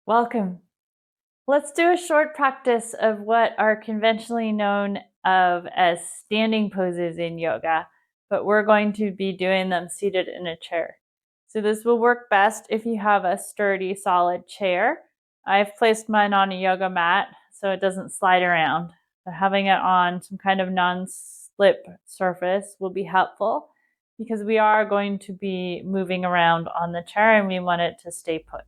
Welcome. Let's do a short practice of what are conventionally known of as standing poses in yoga, but we're going to be doing them seated in a chair. So this will work best if you have a sturdy, solid chair. I've placed mine on a yoga mat so it doesn't slide around. So having it on some kind of non-slip surface will be helpful because we are going to be moving around on the chair and we want it to stay put.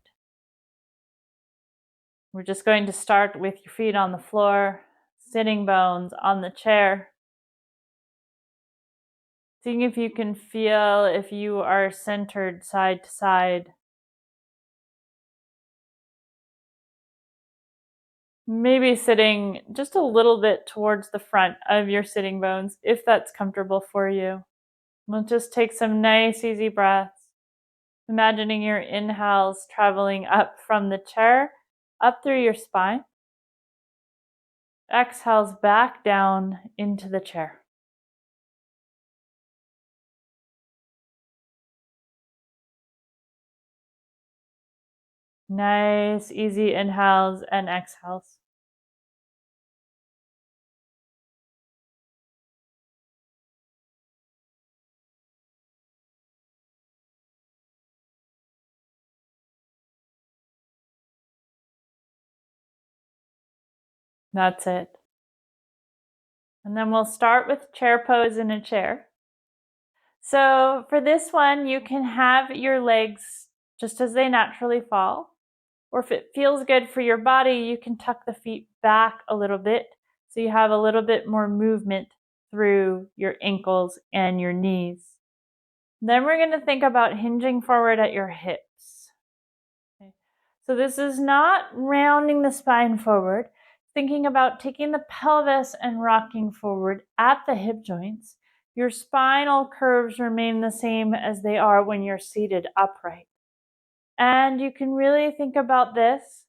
We're just going to start with your feet on the floor, sitting bones on the chair. Seeing if you can feel if you are centered side to side. Maybe sitting just a little bit towards the front of your sitting bones if that's comfortable for you. We'll just take some nice easy breaths. Imagining your inhales traveling up from the chair, up through your spine. Exhales back down into the chair. Nice, easy inhales and exhales. That's it. And then we'll start with chair pose in a chair. So for this one, you can have your legs just as they naturally fall. Or if it feels good for your body, you can tuck the feet back a little bit so you have a little bit more movement through your ankles and your knees. Then we're going to think about hinging forward at your hips. Okay. So this is not rounding the spine forward, thinking about taking the pelvis and rocking forward at the hip joints. Your spinal curves remain the same as they are when you're seated upright. And you can really think about this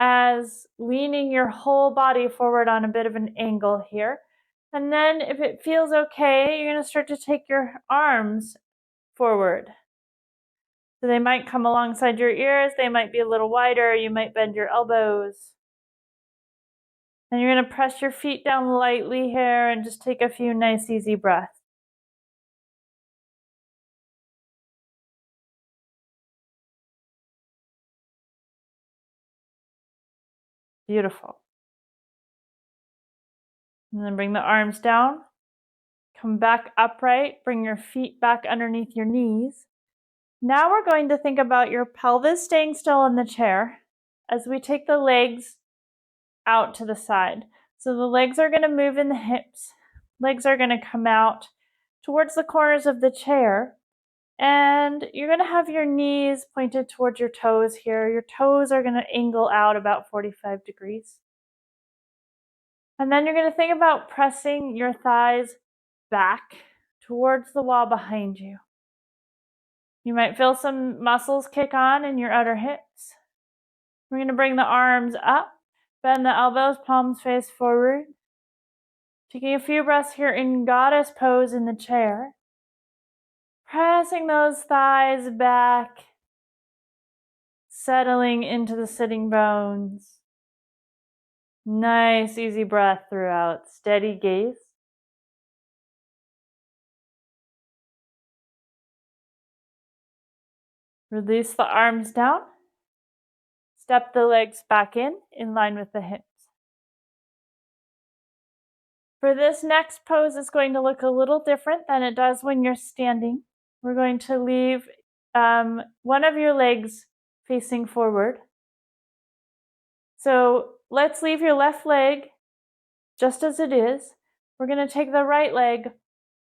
as leaning your whole body forward on a bit of an angle here. And then if it feels okay, you're going to start to take your arms forward. So they might come alongside your ears, they might be a little wider, you might bend your elbows. And you're going to press your feet down lightly here and just take a few nice easy breaths. Beautiful. And then bring the arms down. Come back upright, bring your feet back underneath your knees. Now we're going to think about your pelvis staying still in the chair as we take the legs out to the side. So the legs are going to move in the hips. Legs are going to come out towards the corners of the chair. And you're going to have your knees pointed towards your toes here. Your toes are going to angle out about 45 degrees. And then you're going to think about pressing your thighs back towards the wall behind you. You might feel some muscles kick on in your outer hips. We're going to bring the arms up, bend the elbows, palms face forward. Taking a few breaths here in goddess pose in the chair. Pressing those thighs back, settling into the sitting bones. Nice, easy breath throughout. Steady gaze. Release the arms down. Step the legs back in line with the hips. For this next pose, it's going to look a little different than it does when you're standing. We're going to leave one of your legs facing forward. So let's leave your left leg just as it is. We're going to take the right leg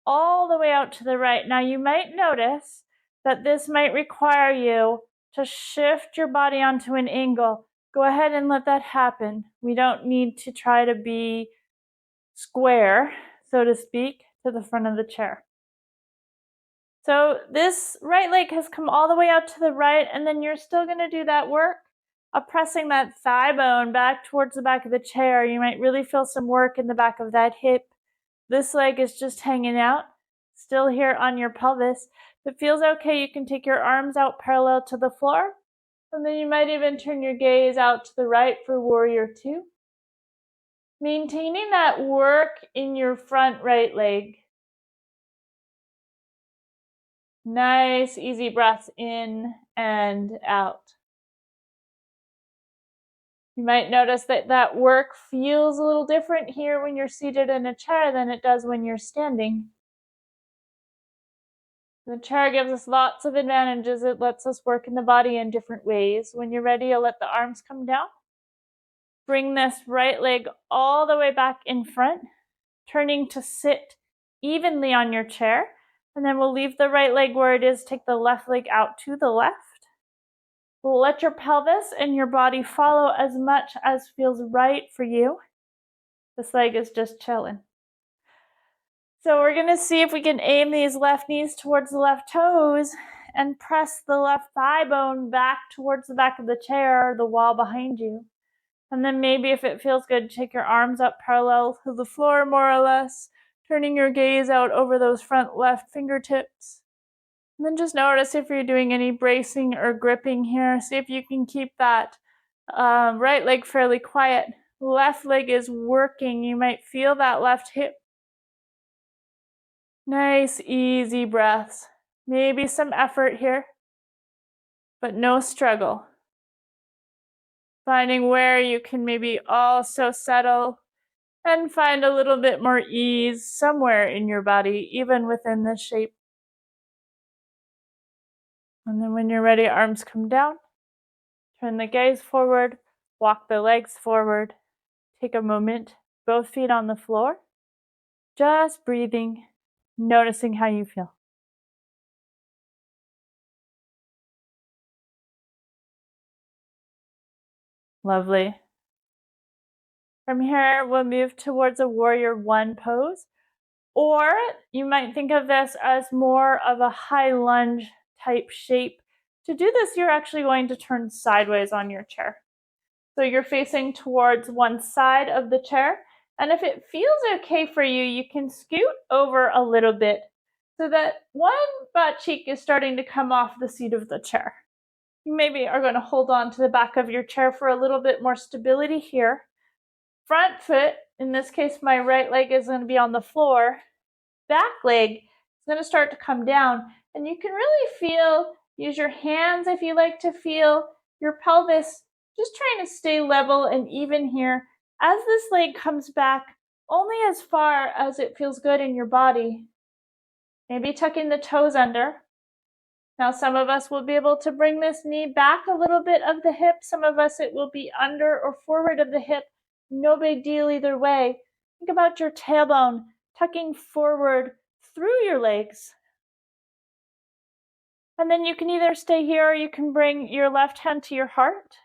all the way out to the right. Now you might notice that this might require you to shift your body onto an angle. Go ahead and let that happen. We don't need to try to be square, so to speak, to the front of the chair. So this right leg has come all the way out to the right, and then you're still going to do that work of pressing that thigh bone back towards the back of the chair. You might really feel some work in the back of that hip. This leg is just hanging out, still here on your pelvis. If it feels okay, you can take your arms out parallel to the floor. And then you might even turn your gaze out to the right for warrior two. Maintaining that work in your front right leg. Nice, easy breaths in and out. You might notice that that work feels a little different here when you're seated in a chair than it does when you're standing. The chair gives us lots of advantages. It lets us work in the body in different ways. When you're ready, you'll let the arms come down. Bring this right leg all the way back in front, turning to sit evenly on your chair. And then we'll leave the right leg where it is, take the left leg out to the left. We'll let your pelvis and your body follow as much as feels right for you. This leg is just chilling. So we're gonna see if we can aim these left knees towards the left toes and press the left thigh bone back towards the back of the chair or the wall behind you. And then maybe if it feels good, take your arms up parallel to the floor more or less, turning your gaze out over those front left fingertips. And then just notice if you're doing any bracing or gripping here. See if you can keep that right leg fairly quiet. Left leg is working. You might feel that left hip. Nice, easy breaths. Maybe some effort here, but no struggle. Finding where you can maybe also settle and find a little bit more ease somewhere in your body, even within this shape. And then when you're ready, arms come down. Turn the gaze forward, walk the legs forward. Take a moment, both feet on the floor. Just breathing, noticing how you feel. Lovely. From here, we'll move towards a warrior one pose. Or you might think of this as more of a high lunge type shape. To do this, you're actually going to turn sideways on your chair. So you're facing towards one side of the chair. And if it feels okay for you, you can scoot over a little bit so that one butt cheek is starting to come off the seat of the chair. You maybe are going to hold on to the back of your chair for a little bit more stability here. Front foot, in this case, my right leg is going to be on the floor. Back leg is going to start to come down. And you can really feel, use your hands if you like to feel your pelvis just trying to stay level and even here as this leg comes back only as far as it feels good in your body. Maybe tucking the toes under. Now some of us will be able to bring this knee back a little bit of the hip. Some of us it will be under or forward of the hip. No big deal either way. Think about your tailbone tucking forward through your legs. And then you can either stay here or you can bring your left hand to your heart.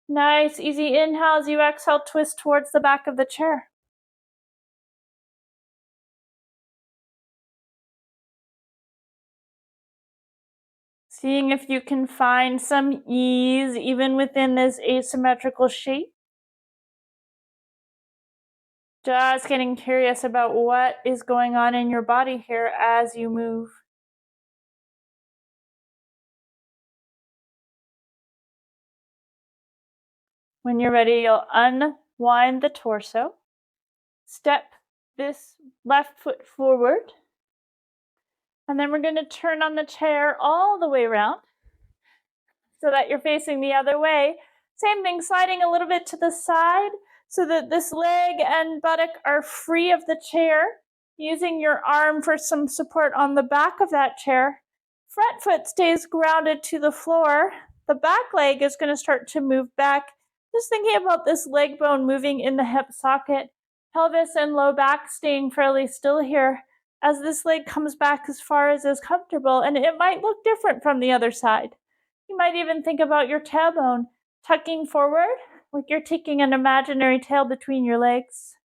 Nice, easy inhale as you exhale, twist towards the back of the chair. Seeing if you can find some ease even within this asymmetrical shape. Just getting curious about what is going on in your body here as you move. When you're ready, you'll unwind the torso. Step this left foot forward. And then we're going to turn on the chair all the way around so that you're facing the other way. Same thing, sliding a little bit to the side so that this leg and buttock are free of the chair. Using your arm for some support on the back of that chair. Front foot stays grounded to the floor. The back leg is going to start to move back. Just thinking about this leg bone moving in the hip socket. Pelvis and low back staying fairly still here as this leg comes back as far as is comfortable, and it might look different from the other side. You might even think about your tailbone tucking forward, like you're taking an imaginary tail between your legs.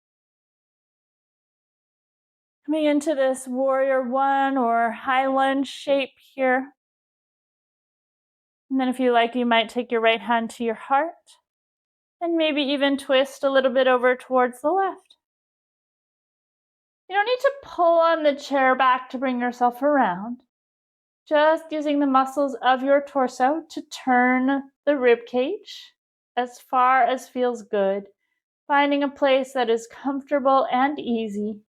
Coming into this warrior one or high lunge shape here. And then if you like, you might take your right hand to your heart and maybe even twist a little bit over towards the left. You don't need to pull on the chair back to bring yourself around. Just using the muscles of your torso to turn the rib cage as far as feels good, finding a place that is comfortable and easy.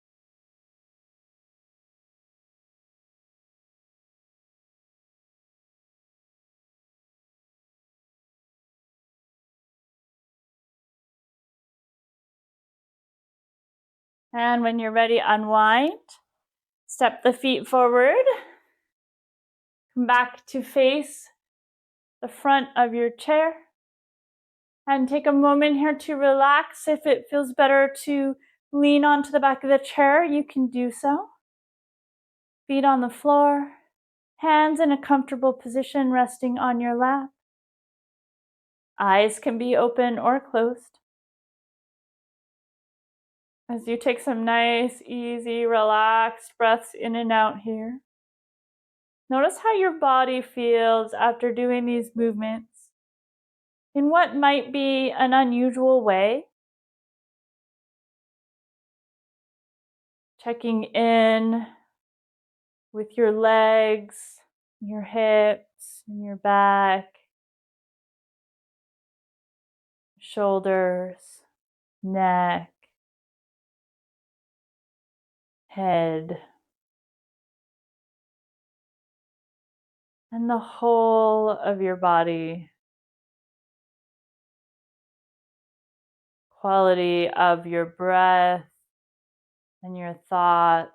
And when you're ready, unwind. Step the feet forward. Come back to face the front of your chair. And take a moment here to relax. If it feels better to lean onto the back of the chair, you can do so. Feet on the floor, hands in a comfortable position resting on your lap. Eyes can be open or closed. As you take some nice, easy, relaxed breaths in and out here. Notice how your body feels after doing these movements in what might be an unusual way. Checking in with your legs, your hips, and your back, shoulders, neck, head, and the whole of your body. Quality of your breath and your thoughts.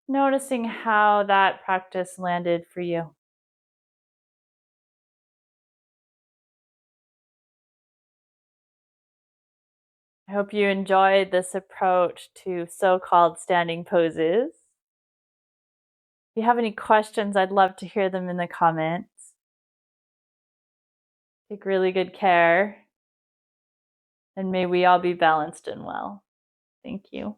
Noticing how that practice landed for you. I hope you enjoyed this approach to so-called standing poses. If you have any questions, I'd love to hear them in the comments. Take really good care, and may we all be balanced and well. Thank you.